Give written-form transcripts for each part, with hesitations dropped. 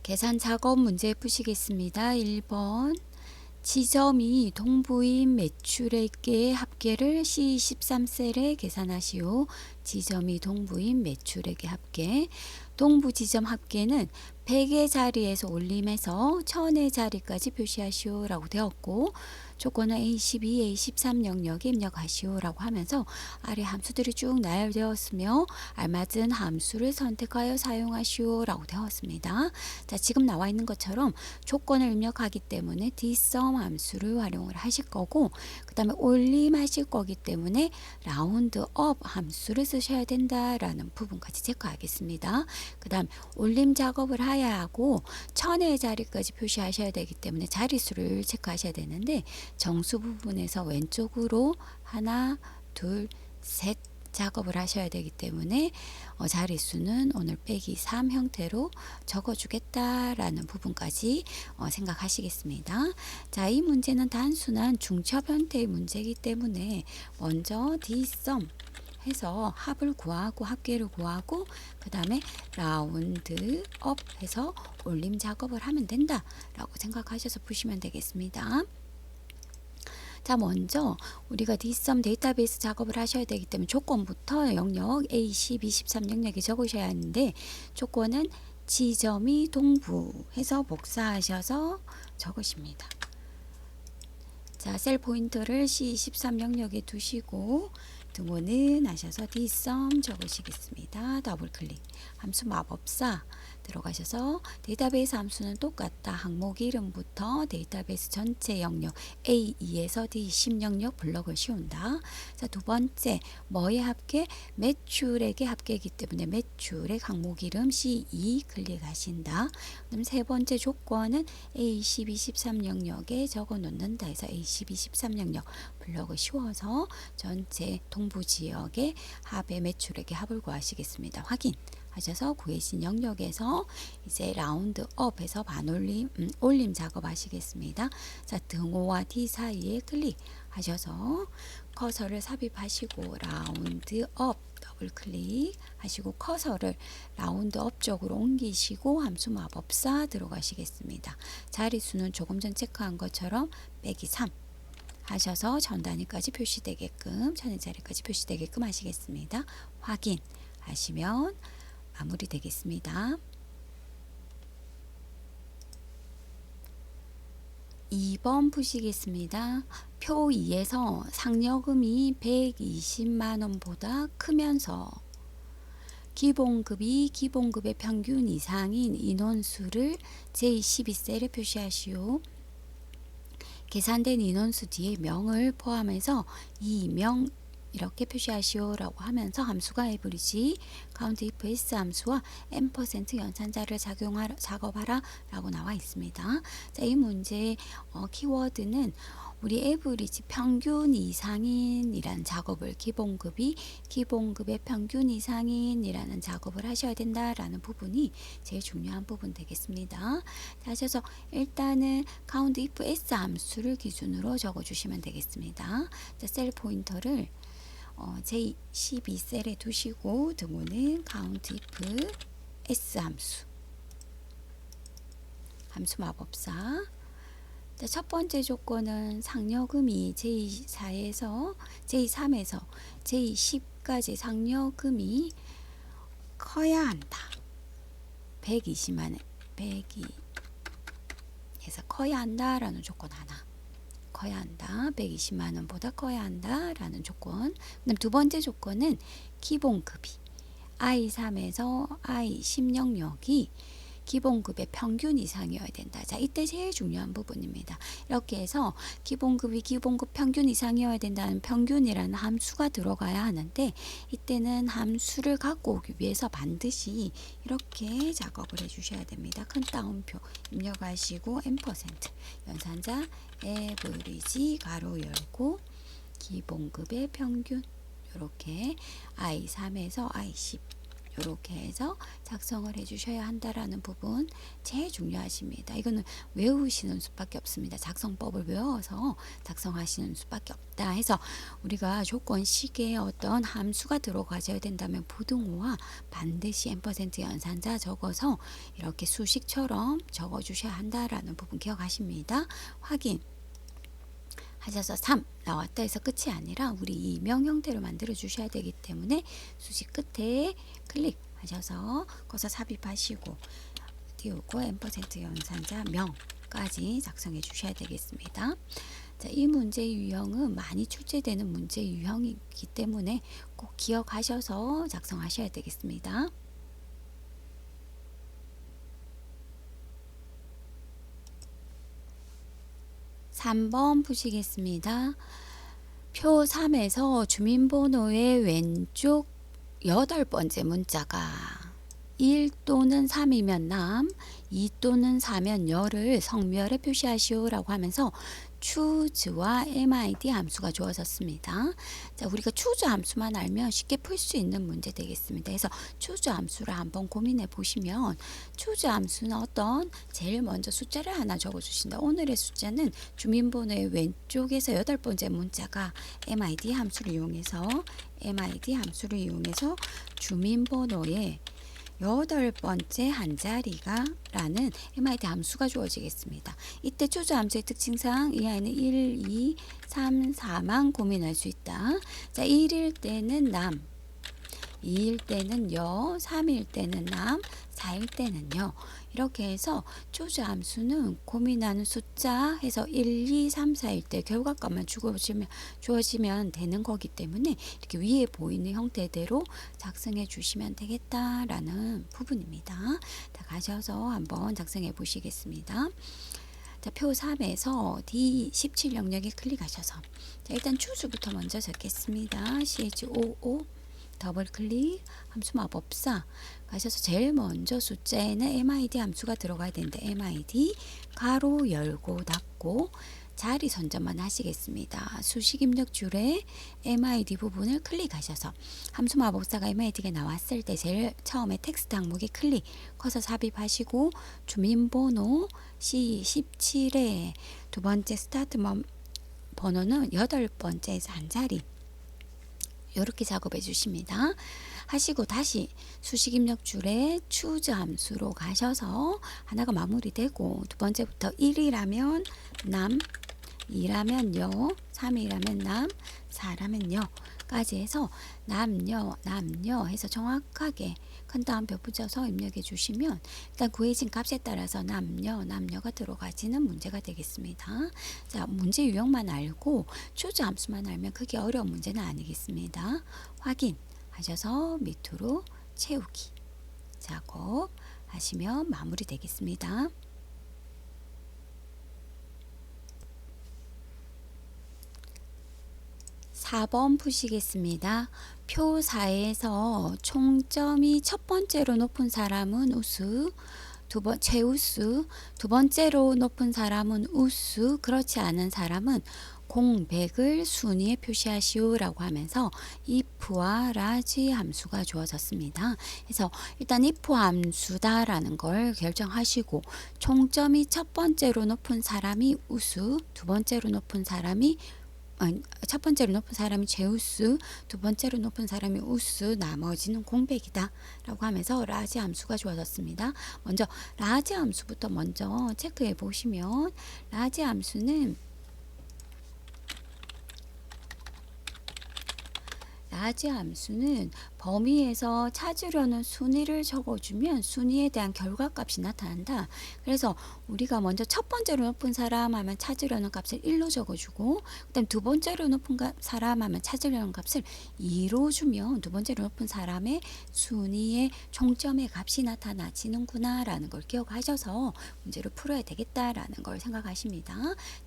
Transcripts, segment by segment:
계산 작업 문제 푸시겠습니다. 1번 지점이 동부인 매출액의 합계를 C13셀에 계산하시오. 지점이 동부인 매출액의 합계. 동부 지점 합계는 100의 자리에서 올림해서 1000의 자리까지 표시하시오 라고 되었고, 조건은 A12, A13 영역에 입력하시오 라고 하면서 아래 함수들이 쭉 나열되었으며 알맞은 함수를 선택하여 사용하시오 라고 되었습니다. 자, 지금 나와 있는 것처럼 조건을 입력하기 때문에 dsum 함수를 활용을 하실 거고, 그 다음에 올림하실 거기 때문에 라운드업 함수를 쓰셔야 된다라는 부분까지 체크하겠습니다. 그 다음 올림 작업을 해야 하고 1000의 자리까지 표시하셔야 되기 때문에 자릿수를 체크하셔야 되는데, 정수 부분에서 왼쪽으로 하나, 둘, 셋 작업을 하셔야 되기 때문에 자릿수는 오늘 빼기 3 형태로 적어주겠다라는 부분까지 생각하시겠습니다. 자, 이 문제는 단순한 중첩 형태의 문제이기 때문에 먼저 dsum 해서 합을 구하고 합계를 구하고 그 다음에 라운드업 해서 올림 작업을 하면 된다 라고 생각하셔서 푸시면 되겠습니다. 자, 먼저 우리가 dsum 데이터베이스 작업을 하셔야 되기 때문에 조건부터 영역 A10, 23 영역에 적으셔야 하는데, 조건은 지점이 동부 해서 복사하셔서 적으십니다. 자, 셀 포인터를 C13 영역에 두시고 등호는 하셔서 dsum 적으시겠습니다. 더블 클릭. 함수 마법사 들어가셔서 데이터베이스 함수는 똑같다. 항목 이름부터 데이터베이스 전체 영역 A2에서 D10 영역 블럭을 씌운다. 자, 두 번째 뭐의 합계? 매출액의 합계이기 때문에 매출액 항목 이름 C2 클릭하신다. 그럼 세 번째 조건은 A10, 23 영역에 적어 놓는다 해서 A10, 23 영역 블럭을 씌워서 전체 동부 지역의 합의 매출액의 합을 구하시겠습니다. 확인 하셔서 구해진 영역에서 이제 라운드업해서 반올림, 올림 작업하시겠습니다. 자, 등호와 D 사이에 클릭하셔서 커서를 삽입하시고 라운드업 더블 클릭하시고 커서를 라운드업 쪽으로 옮기시고 함수 마법사 들어가시겠습니다. 자릿수는 조금 전 체크한 것처럼 빼기 3 하셔서 전 단위까지 표시되게끔, 천의 자리까지 표시되게끔 하시겠습니다. 확인하시면 마무리 되겠습니다. 2번 푸시겠습니다. 표 2에서 상여금이 120만원보다 크면서 기본급이 기본급의 평균 이상인 인원수를 제12셀에 표시하시오. 계산된 인원수 뒤에 명을 포함해서 이 명 이렇게 표시하시오 라고 하면서 함수가 에브리지 카운트 if s 함수와 n% 연산자를 작업하라 라고 나와 있습니다. 자, 이 문제의 키워드는 우리 에브리지 평균 이상인이라는 작업을, 기본급이 기본급의 평균 이상인이라는 작업을 하셔야 된다라는 부분이 제일 중요한 부분 되겠습니다. 자, 하셔서 일단은 count if s 함수를 기준으로 적어주시면 되겠습니다. 자, 셀 포인터를 J12셀에 두시고 등호는 count if s 함수 마법사. 자, 첫 번째 조건은 상여금이 J4에서 J3에서 J10까지 상여금이 커야 한다. 120만원 102에서 커야 한다라는 조건 하나. 커야 한다. 120만원보다 커야 한다라는 조건. 그다음 두 번째 조건은 기본급이 I3에서 I10 영역이 기본급의 평균 이상이어야 된다. 자, 이때 제일 중요한 부분입니다. 이렇게 해서 기본급이 기본급 평균 이상이어야 된다는 평균이라는 함수가 들어가야 하는데, 이때는 함수를 갖고 오기 위해서 반드시 이렇게 작업을 해주셔야 됩니다. 큰 따옴표 입력하시고 n% 연산자 에브리지 가로 열고 기본급의 평균 이렇게 I3에서 I10 이렇게 해서 작성을 해주셔야 한다라는 부분 제일 중요하십니다. 이거는 외우시는 수밖에 없습니다. 작성법을 외워서 작성하시는 수밖에 없다 해서 우리가 조건식에 어떤 함수가 들어가져야 된다면 부등호와 반드시 n% 연산자 적어서 이렇게 수식처럼 적어주셔야 한다라는 부분 기억하십니다. 확인 하셔서 3 나왔다 해서 끝이 아니라 우리 이 명 형태로 만들어 주셔야 되기 때문에 수식 끝에 클릭하셔서 거기서 삽입하시고 띄우고 n% 연산자 명까지 작성해 주셔야 되겠습니다. 자, 이 문제 유형은 많이 출제되는 문제 유형이기 때문에 꼭 기억하셔서 작성하셔야 되겠습니다. 3번 푸시겠습니다. 표 3에서 주민번호의 왼쪽 8번째 문자가 1 또는 3이면 남, 2 또는 4면 여를 성별에 표시하시오 라고 하면서 choose와 MID 함수가 주어졌습니다. 자, 우리가 choose 함수만 알면 쉽게 풀 수 있는 문제 되겠습니다. 그래서 choose 함수를 한번 고민해 보시면 choose 함수는 어떤 제일 먼저 숫자를 하나 적어 주신다. 오늘의 숫자는 주민번호의 왼쪽에서 8번째 문자가 MID 함수를 이용해서 주민번호의 8번째 한 자리가 라는 MID 함수가 주어지겠습니다. 이때 choose 함수의 특징상 이 아이는 1, 2, 3, 4만 고민할 수 있다. 자, 1일 때는 남, 2일 때는 여, 3일 때는 남, 4일 때는 여. 이렇게 해서 choose 함수는 고민하는 숫자 해서 1, 2, 3, 4일 때 결과값만 주어지면 되는 거기 때문에 이렇게 위에 보이는 형태대로 작성해 주시면 되겠다라는 부분입니다. 자, 가셔서 한번 작성해 보시겠습니다. 자, 표 3에서 D17 영역에 클릭하셔서 자, 일단 choose부터 먼저 적겠습니다. CHOO 더블 클릭 함수 마법사 가셔서 제일 먼저 숫자에는 MID 함수가 들어가야 되는데 MID 가로 열고 닫고 자리 선점만 하시겠습니다. 수식 입력 줄에 MID 부분을 클릭하셔서 함수 마법사가 MID가 나왔을 때 제일 처음에 텍스트 항목에 클릭 커서 삽입하시고 주민번호 C17에 두 번째 스타트 번호는 8번째에서 한 자리 이렇게 작업해 주십니다. 하시고 다시 수식 입력 줄에 choose 함수로 가셔서 하나가 마무리되고 두 번째부터 1이라면 남, 2라면 여, 3이라면 남, 4라면 여까지 해서 남녀 해서 정확하게 큰 따옴표 붙여서 입력해 주시면 일단 구해진 값에 따라서 남녀가 들어가지는 문제가 되겠습니다. 자, 문제 유형만 알고 choose 함수만 알면 크게 어려운 문제는 아니겠습니다. 확인하셔서 밑으로 채우기 작업 하시면 마무리 되겠습니다. 4번 푸시겠습니다. 표 4에서 총점이 첫 번째로 높은 사람은 우수, 최우수, 두 번째로 높은 사람은 우수, 그렇지 않은 사람은 공백을 순위에 표시하시오 라고 하면서 if와 large 함수가 주어졌습니다. 그래서 일단 if 함수다라는 걸 결정하시고 총점이 첫 번째로 높은 사람이 우수, 두 번째로 높은 사람이 첫 번째로 높은 사람이 제우스, 두 번째로 높은 사람이 우스, 나머지는 공백이다 라고 하면서 라지 함수가 주어졌습니다. 먼저 라지 함수부터 먼저 체크해 보시면 라지 함수는 범위에서 찾으려는 순위를 적어주면 순위에 대한 결과값이 나타난다. 그래서 우리가 먼저 첫 번째로 높은 사람 하면 찾으려는 값을 1로 적어주고 그 다음 두 번째로 높은 사람 하면 찾으려는 값을 2로 주면 두 번째로 높은 사람의 순위의 총점의 값이 나타나지는구나 라는 걸 기억하셔서 문제를 풀어야 되겠다라는 걸 생각하십니다.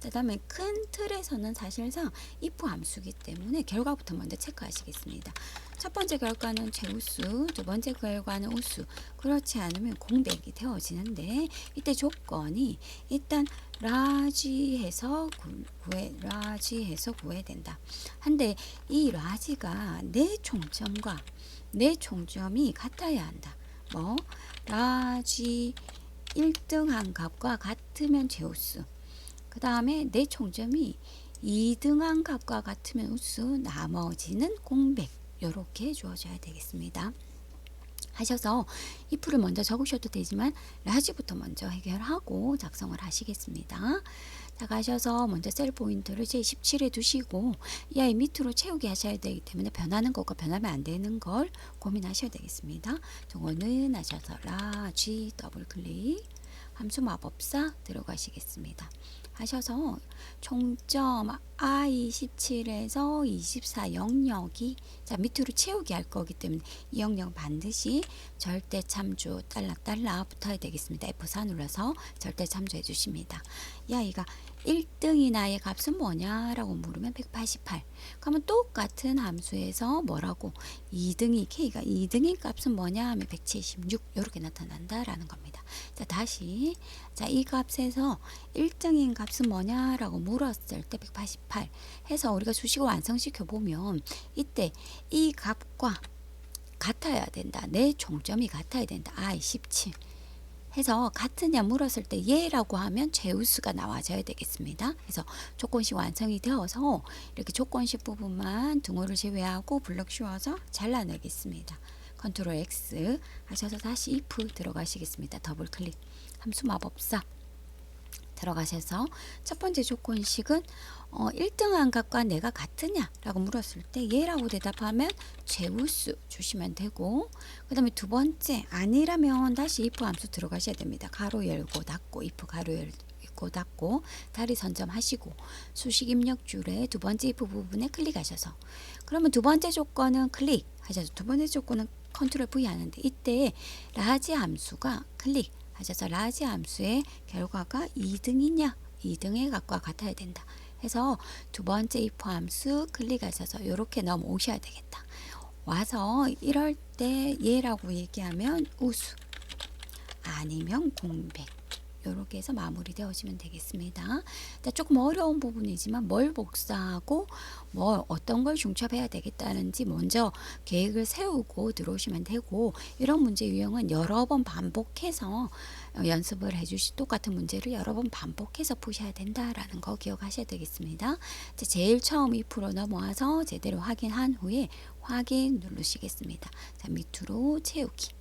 그 다음에 큰 틀에서는 사실상 if 함수이기 때문에 결과부터 먼저 체크하시겠습니다. 첫 번째 결과는 제우스, 두 번째 결과는 우수. 그렇지 않으면 공백이 되어지는데 이때 조건이 일단 라지해서 구해야 된다. 한데 이 라지가 내 총점과 내 총점이 같아야 한다. 뭐 라지 1등한 값과 같으면 제우스. 그 다음에 내 총점이 2등한 값과 같으면 우수, 나머지는 공백. 이렇게 주어져야 되겠습니다. 하셔서 if를 먼저 적으셔도 되지만 라지부터 먼저 해결하고 작성을 하시겠습니다. 자, 가셔서 먼저 셀 포인트를 제17에 두시고 이 아이 밑으로 채우기 하셔야 되기 때문에 변하는 것과 변하면 안 되는 걸 고민하셔야 되겠습니다. 저거는 하셔서 라지 더블 클릭 함수 마법사 들어가시겠습니다. 하셔서 총점 I17에서 24 영역이 자 밑으로 채우기 할 거기 때문에 이 영역은 반드시 절대 참조 달러 붙어야 되겠습니다. F4 눌러서 절대 참조해 주십니다. 이 아이가 1등이 나의 값은 뭐냐라고 물으면 188. 그러면 똑같은 함수에서 뭐라고 2등이 K가 2등의 값은 뭐냐 하면 176 이렇게 나타난다라는 겁니다. 자 다시 이 값에서 1등인 값은 뭐냐라고 물었을 때 188 해서 우리가 수식을 완성시켜 보면 이때 이 값과 같아야 된다. 내 총점이 같아야 된다. I17 해서 같으냐 물었을 때 예라고 하면 제우스가 나와줘야 되겠습니다. 그래서 조건식 완성이 되어서 이렇게 조건식 부분만 등호를 제외하고 블럭 씌워서 잘라내겠습니다. 컨트롤 X 하셔서 다시 if 들어가시겠습니다. 더블 클릭 함수 마법사 들어가셔서 첫 번째 조건식은 1등한 값과 내가 같으냐 라고 물었을 때 예라고 대답하면 제우스 주시면 되고 그 다음에 두 번째 아니라면 다시 if 함수 들어가셔야 됩니다. 가로 열고 닫고 if 가로 열고 닫고 다리 선점하시고 수식 입력줄에 두 번째 if 부분에 클릭하셔서 그러면 두 번째 조건은 클릭 하셔서 두 번째 조건은 컨트롤 V 하는데 이때 라지 함수가 클릭 하셔서 라지 함수의 결과가 2등이냐 2등의 값과 같아야 된다 해서 두 번째 if 함수 클릭하셔서 이렇게 넘어오셔야 되겠다. 와서 이럴 때 예라고 얘기하면 우수 아니면 공백 이렇게 해서 마무리 되어지면 되겠습니다. 조금 어려운 부분이지만 뭘 복사하고 뭐 어떤 걸 중첩해야 되겠다는지 먼저 계획을 세우고 들어오시면 되고 이런 문제 유형은 여러 번 반복해서 연습을 해주시 똑같은 문제를 여러 번 반복해서 푸셔야 된다라는 거 기억하셔야 되겠습니다. 제일 처음 if로 넘어와서 제대로 확인한 후에 확인 누르시겠습니다. 자, 밑으로 채우기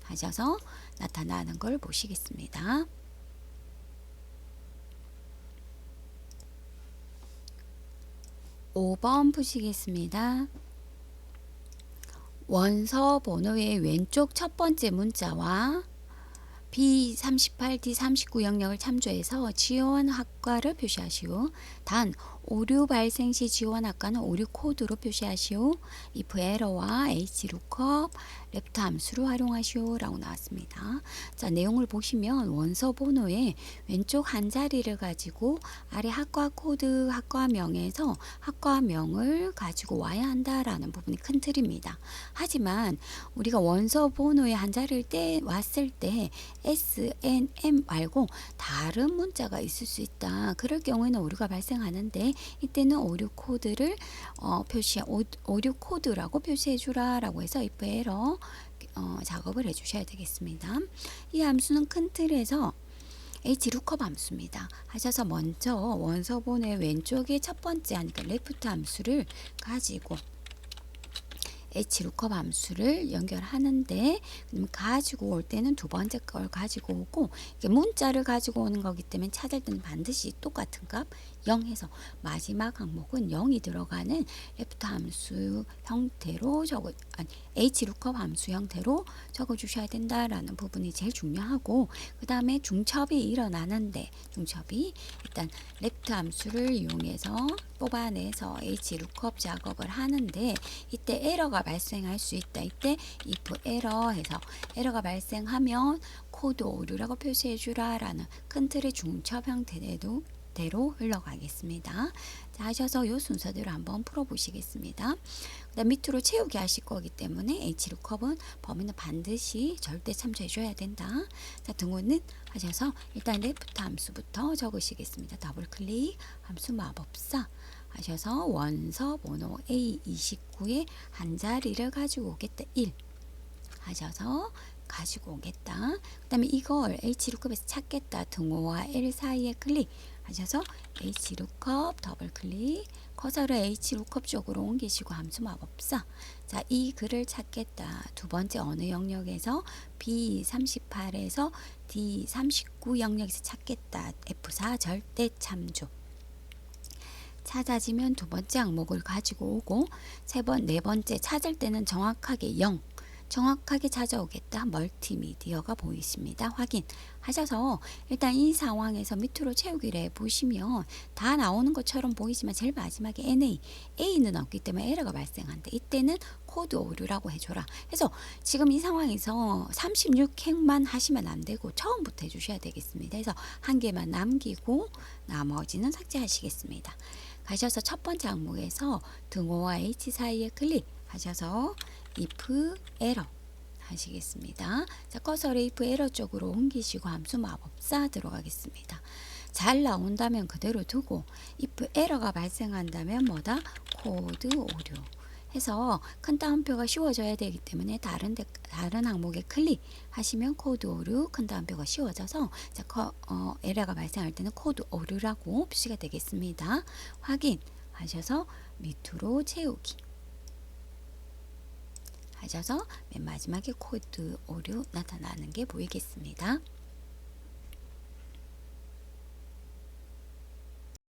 하셔서 나타나는 걸 보시겠습니다. 5번 푸시겠습니다. 원서 번호의 왼쪽 첫 번째 문자와 B38, D39 영역을 참조해서 지원 학과를 표시하시오. 단 오류 발생 시 지원 학과는 오류 코드로 표시하시오. if error와 hlookup, left 함수를 활용하시오 라고 나왔습니다. 자, 내용을 보시면 원서 번호의 왼쪽 한 자리를 가지고 아래 학과 코드 학과명에서 학과명을 가지고 와야 한다라는 부분이 큰 틀입니다. 하지만 우리가 원서 번호의 한 자리를 왔을 때 SNM 말고 다른 문자가 있을 수 있다. 그럴 경우에는 오류가 발생하는데 이때는 오류 코드를 오류 코드라고 표시해 주라라고 해서 if error 작업을 해 주셔야 되겠습니다. 이 함수는 큰 틀에서 hlookup 함수입니다. 하셔서 먼저 원서 번호의 왼쪽에 첫 번째 하니까 left 함수를 가지고 hlookup 함수를 연결하는데 가지고 올 때는 두 번째 걸 가지고 오고 문자를 가지고 오는 거기 때문에 찾을 때는 반드시 똑같은 값 0 해서 마지막 항목은 0이 들어가는 left 함수 형태로 hlookup 함수 형태로 적어 주셔야 된다라는 부분이 제일 중요하고 그 다음에 중첩이 일어나는데 중첩이 일단 left 함수를 이용해서 뽑아내서 hlookup 작업을 하는데 이때 에러가 발생할 수 있다. 이때 if error 해서 에러가 발생하면 코드 오류라고 표시해 주라라는 큰 틀의 중첩 형태에도 대로 흘러가겠습니다. 자, 하셔서 이 순서대로 한번 풀어보시겠습니다. 그다음 밑으로 채우기 하실 거기 때문에 H룩컵은 범위는 반드시 절대 참조해줘야 된다. 자, 등호는 하셔서 일단 레프트 함수부터 적으시겠습니다. 더블 클릭 함수 마법사 하셔서 원서 번호 A29에 한 자리를 가지고 오겠다. 1 하셔서 가지고 오겠다. 그 다음에 이걸 H룩컵에서 찾겠다. 등호와 L 사이에 클릭 하셔서 H룩컵 더블 클릭 커서를 H룩컵 쪽으로 옮기시고 함수 마법사. 자, 이 글을 찾겠다. 두 번째 어느 영역에서 B38에서 D39 영역에서 찾겠다. F4 절대 참조. 찾아지면 두 번째 항목을 가지고 오고 네 번째 찾을 때는 정확하게 0 정확하게 찾아오겠다. 멀티미디어가 보이십니다. 확인하셔서 일단 이 상황에서 밑으로 채우기를 해보시면 다 나오는 것처럼 보이지만 제일 마지막에 A는 없기 때문에 에러가 발생한대. 이때는 코드 오류라고 해줘라. 그래서 지금 이 상황에서 36행만 하시면 안 되고 처음부터 해주셔야 되겠습니다. 그래서 한 개만 남기고 나머지는 삭제하시겠습니다. 가셔서 첫 번째 항목에서 등호와 H 사이에 클릭하셔서 if error 하시겠습니다. 자, 커서를 if error 쪽으로 옮기시고 함수 마법사 들어가겠습니다. 잘 나온다면 그대로 두고 if error가 발생한다면 뭐다? 코드 오류 해서 큰 따옴표가 씌워져야 되기 때문에 다른 항목에 클릭하시면 코드 오류 큰 따옴표가 씌워져서 자, 에러가 발생할 때는 코드 오류라고 표시가 되겠습니다. 확인하셔서 밑으로 채우기 하셔서 맨 마지막에 코드 오류 나타나는 게 보이겠습니다.